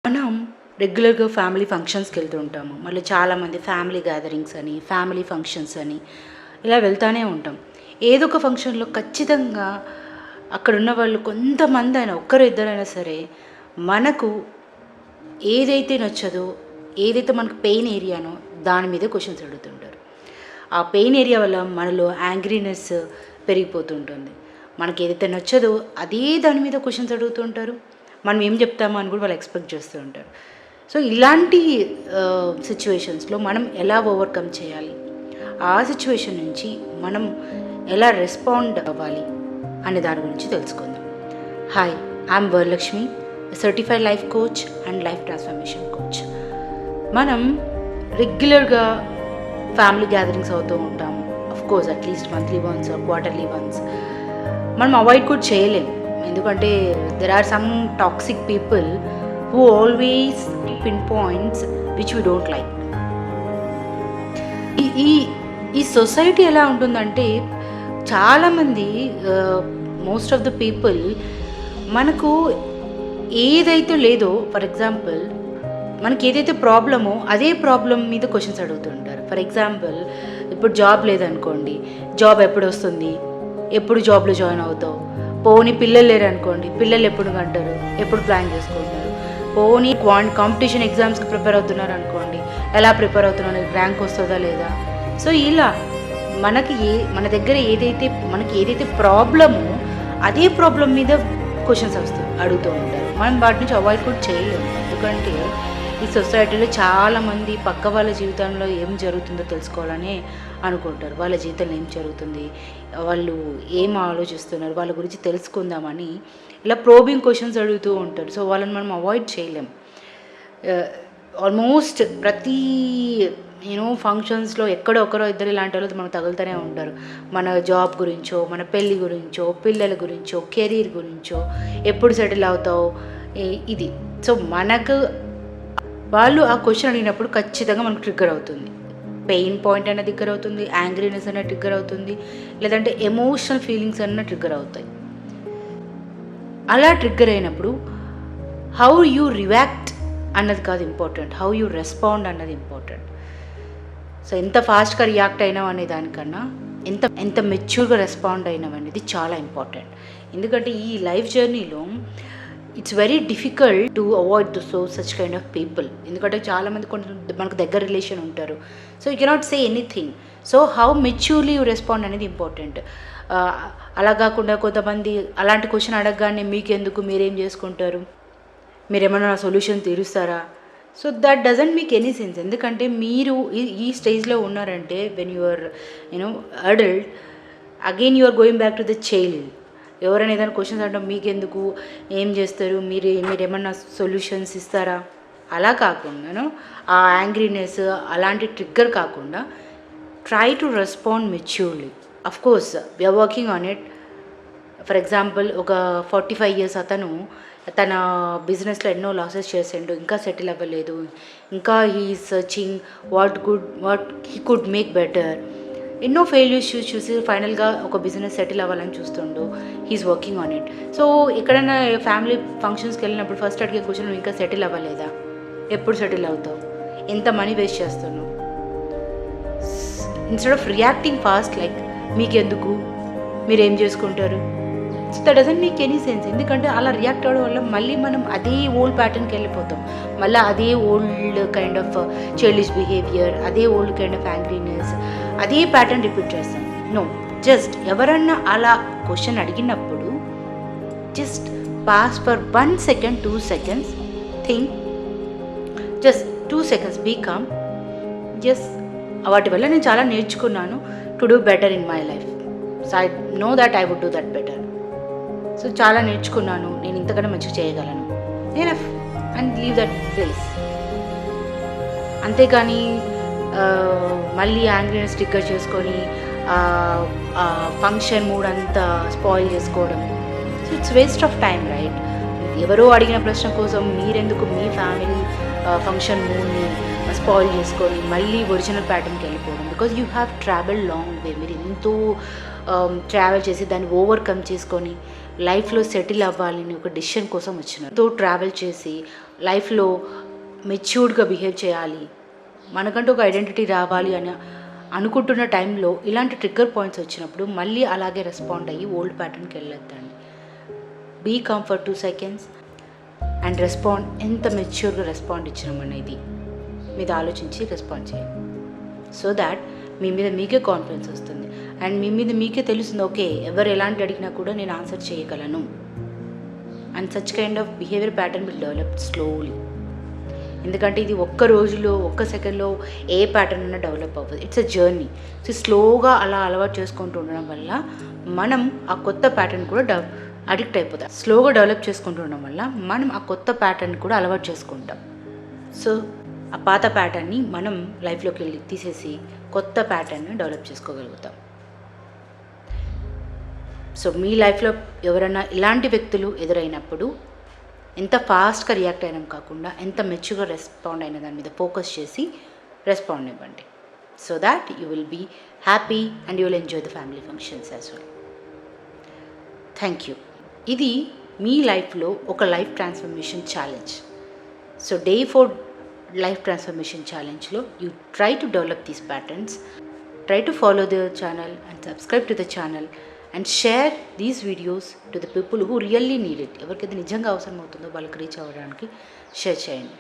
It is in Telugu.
మనం రెగ్యులర్గా ఫ్యామిలీ ఫంక్షన్స్కి వెళ్తూ ఉంటాము. మళ్ళీ చాలామంది ఫ్యామిలీ గ్యాదరింగ్స్ అని, ఫ్యామిలీ ఫంక్షన్స్ అని ఇలా వెళ్తూనే ఉంటాం. ఏదో ఒక ఫంక్షన్లో ఖచ్చితంగా అక్కడున్న వాళ్ళు కొంతమంది అయినా ఒక్కరు ఇద్దరైనా సరే మనకు ఏదైతే నచ్చదో, ఏదైతే మనకు పెయిన్ ఏరియానో దాని మీద క్వశ్చన్స్ అడుగుతుంటారు. ఆ పెయిన్ ఏరియా వల్ల మనలో యాంగ్రీనెస్ పెరిగిపోతుంటుంది. మనకి ఏదైతే నచ్చదో అదే దాని మీద క్వశ్చన్స్ అడుగుతుంటారు. మనం ఏం చెప్తామో అని కూడా వాళ్ళు ఎక్స్పెక్ట్ చేస్తూ ఉంటారు. సో ఇలాంటి సిచ్యువేషన్స్లో మనం ఎలా ఓవర్కమ్ చేయాలి, ఆ సిచ్యువేషన్ నుంచి మనం ఎలా రెస్పాండ్ అవ్వాలి అనే దాని గురించి తెలుసుకుందాం. Hi, I'm Varalakshmi, certified life coach and life transformation coach. మనం రెగ్యులర్గా ఫ్యామిలీ గ్యాదరింగ్స్ అవుతూ ఉంటాము. Of course at least monthly once, quarterly once. మనం అవాయిడ్ కూడా చేయలేము, ఎందుకంటే there are some toxic people who always pinpoints which we don't like. ఈ సొసైటీ ఎలా ఉంటుందంటే చాలామంది మోస్ట్ ఆఫ్ ద పీపుల్ మనకు ఏదైతే లేదో, ఫర్ ఎగ్జాంపుల్ మనకి ఏదైతే ప్రాబ్లమో అదే ప్రాబ్లం మీద క్వశ్చన్స్ అడుగుతుంటారు. ఫర్ ఎగ్జాంపుల్ ఇప్పుడు జాబ్ లేదనుకోండి, జాబ్ ఎప్పుడు వస్తుంది, ఎప్పుడు జాబ్లో జాయిన్ అవుతావు, పోనీ పిల్లలు లేరనుకోండి, పిల్లలు ఎప్పుడు కంటారు, ఎప్పుడు ప్లాన్ చేసుకుంటారు, పోనీ కాంపిటీషన్ ఎగ్జామ్స్కి ప్రిపేర్ అవుతున్నారు అనుకోండి, ఎలా ప్రిపేర్ అవుతున్నారు, ర్యాంక్ వస్తుందా లేదా. సో ఇలా మన దగ్గర మనకి ఏదైతే ప్రాబ్లమో అదే ప్రాబ్లం మీద క్వశ్చన్స్ అడుగుతూ ఉంటారు. మనం వాటి నుంచి అవాయిడ్ కూడా చేయలేము, ఎందుకంటే ఈ సొసైటీలో చాలామంది పక్క వాళ్ళ జీవితంలో ఏం జరుగుతుందో తెలుసుకోవాలని అనుకుంటారు. వాళ్ళ జీవితంలో ఏం జరుగుతుంది, వాళ్ళు ఏం ఆలోచిస్తున్నారు, వాళ్ళ గురించి తెలుసుకుందామని ఇలా ప్రోబింగ్ క్వశ్చన్స్ అడుగుతూ ఉంటారు. సో వాళ్ళని మనం అవాయిడ్ చేయలేం. ఆల్మోస్ట్ ప్రతి ఫంక్షన్స్లో ఎక్కడో ఒకరో ఇద్దరు ఇలాంటి వాళ్ళు మనకు తగులుతూనే ఉంటారు. మన జాబ్ గురించో, మన పెళ్ళి గురించో, పిల్లల గురించో, కెరీర్ గురించో, ఎప్పుడు సెటిల్ అవుతావు ఇది. సో మనకు వాళ్ళు ఆ క్వశ్చన్ అడిగినప్పుడు ఖచ్చితంగా మనకు ట్రిగ్గర్ అవుతుంది. పెయిన్ పాయింట్ అనేది ట్రిగ్గర్ అవుతుంది, యాంగ్రీనెస్ అనేది ట్రిగ్గర్ అవుతుంది, లేదంటే ఎమోషనల్ ఫీలింగ్స్ అన్న ట్రిగ్గర్ అవుతాయి. అలా ట్రిగ్గర్ అయినప్పుడు హౌ యూ రియాక్ట్ అన్నది కాదు ఇంపార్టెంట్, హౌ యూ రెస్పాండ్ అన్నది ఇంపార్టెంట్. సో ఎంత ఫాస్ట్గా రియాక్ట్ అయినావు అనే దానికన్నా ఎంత మెచ్యూర్గా రెస్పాండ్ అయినావు అనేది చాలా ఇంపార్టెంట్. ఎందుకంటే ఈ లైఫ్ జర్నీలో it's very difficult to avoid such kind of people. ఎందుకంటే చాలామంది మనకు దగ్గర రిలేషన్ ఉంటారు. So you cannot say anything. So how maturely you respond అనేది ఇంపార్టెంట్. అలా కాకుండా కొంతమంది అలాంటి క్వశ్చన్ అడగగానే మీకెందుకు, మీరేం చేసుకుంటారు, మీరేమన్నా సొల్యూషన్ తీరుస్తారా, so that doesn't make any sense. ఎందుకంటే మీరు ఈ స్టేజ్లో ఉన్నారంటే when you are adult, again you are going back to the child. ఎవరైనా ఏదైనా క్వశ్చన్స్ అంటే మీకెందుకు, ఏం చేస్తారు, మీరేమన్నా సొల్యూషన్స్ ఇస్తారా, అలా కాకుండా ఆ యాంగ్రీనెస్ అలాంటి ట్రిగ్గర్ కాకుండా try to respond maturely. Of course we are working on it. For example ఒక 45 years అతను తన బిజినెస్లో ఎన్నో లాసెస్ చేసిండు, ఇంకా సెటిల్ అవ్వలేదు, ఇంకా he searching what he could make better. ఎన్నో ఫెయిల్యూర్స్ చూసి ఫైనల్గా ఒక బిజినెస్ సెటిల్ అవ్వాలని చూస్తుండు. He is working on it. So ఎక్కడైనా ఫ్యామిలీ ఫంక్షన్స్కి వెళ్ళినప్పుడు ఫస్ట్ అడిగే క్వశ్చన్, నువ్వు ఇంకా సెటిల్ అవ్వలేదా, ఎప్పుడు సెటిల్ అవుతావు, ఎంత మనీ వేస్ట్ చేస్తున్నావు. Instead of reacting fast like మీకెందుకు, మీరేం చేసుకుంటారు, so that doesn't make any sense. ఎందుకంటే అలా రియాక్ట్ అవ్వడం వల్ల మళ్ళీ మనం అదే ఓల్డ్ ప్యాటర్న్కి వెళ్ళిపోతాం. మళ్ళీ అదే old kind of childish behaviour, అదే ఓల్డ్ కైండ్ ఆఫ్ యాంగ్రీనెస్, అదే ప్యాటర్న్ రిపీట్ చేస్తాం. నో, జస్ట్ ఎవరన్నా అలా క్వశ్చన్ అడిగినప్పుడు just pass for 1 second, 2 seconds, think, just 2 seconds, be calm. Just వాటి వల్ల నేను చాలా నేర్చుకున్నాను to do better in my life. So I know that I would do that better. So చాలా నేర్చుకున్నాను, నేను ఇంతకన్నా మంచిగా చేయగలను, enough, and leave that place. అంతేగాని మళ్ళీ యాంగ్రీనెస్ ట్రిగ్గర్ చేసుకొని ఫంక్షన్ మూడ్ అంతా స్పాయిల్ చేసుకోవడం, so it's waste of time, right? ఎవరో అడిగిన ప్రశ్న కోసం మీరెందుకు మీ ఫ్యామిలీ ఫంక్షన్ మూడ్ని స్పాయిల్ చేసుకొని మళ్ళీ ఒరిజినల్ ప్యాటర్న్కి వెళ్ళిపోవడం? Because you have travel long way. మీరు ఎంతో ట్రావెల్ చేసి దాన్ని ఓవర్కమ్ చేసుకొని లైఫ్లో సెటిల్ అవ్వాలని ఒక డిసిషన్ కోసం వచ్చినారు. తో ట్రావెల్ చేసి లైఫ్లో మెచ్యూర్డ్గా బిహేవ్ చేయాలి, మనకంటూ ఒక ఐడెంటిటీ రావాలి అని అనుకుంటున్న టైంలో ఇలాంటి ట్రిగ్గర్ పాయింట్స్ వచ్చినప్పుడు మళ్ళీ అలాగే రెస్పాండ్ అయ్యి ఓల్డ్ ప్యాటర్న్కి వెళ్ళొద్దండి. Be comfort 2 seconds and respond. ఎంత మెచ్యూర్గా రెస్పాండ్ ఇచ్చినామనేది మీద ఆలోచించి రెస్పాండ్ చేయండి. సో దాట్ మీ మీద మీకే కాన్ఫిడెన్స్ వస్తుంది అండ్ మీ మీద మీకే తెలుస్తుంది, ఓకే ఎవరు ఎలాంటి అడిగినా కూడా నేను ఆన్సర్ చేయగలను. And such kind of behaviour pattern will develop slowly. ఎందుకంటే ఇది ఒక్క రోజులో ఒక్క సెకండ్లో ఏ ప్యాటర్న్ అయినా డెవలప్ అవ్వదు. It's a journey. సో స్లోగా అలా అలవాటు చేసుకుంటూ ఉండడం వల్ల మనం ఆ కొత్త ప్యాటర్న్ కూడా అడిక్ట్ అయిపోతాం. స్లోగా డెవలప్ చేసుకుంటూ ఉండడం వల్ల మనం ఆ కొత్త ప్యాటర్న్ కూడా అలవాటు చేసుకుంటాం. సో ఆ పాత ప్యాటర్న్ని మనం లైఫ్లోకి వెళ్ళి తీసేసి కొత్త ప్యాటర్న్ని డెవలప్ చేసుకోగలుగుతాం. సో మీ లైఫ్లో ఎవరైనా ఇలాంటి వ్యక్తులు ఎదురైనప్పుడు ఎంత ఫాస్ట్గా రియాక్ట్ అయినాం కాకుండా ఎంత మెచ్యూర్గా రెస్పాండ్ అయిన దాని మీద ఫోకస్ చేసి రెస్పాండ్ ఇవ్వండి. So that you will be happy and you will enjoy the family functions as well. Thank you. ఇది మీ లైఫ్లో ఒక life transformation challenge. So day 4 life transformation ఛాలెంజ్లో you try to develop these patterns. Try to follow the channel and subscribe to the channel and share these videos to the people who really need it. ఎవరికైతే నిజంగా అవసరం అవుతుందో వాళ్ళకి రీచ్ అవ్వడానికి షేర్ చేయండి.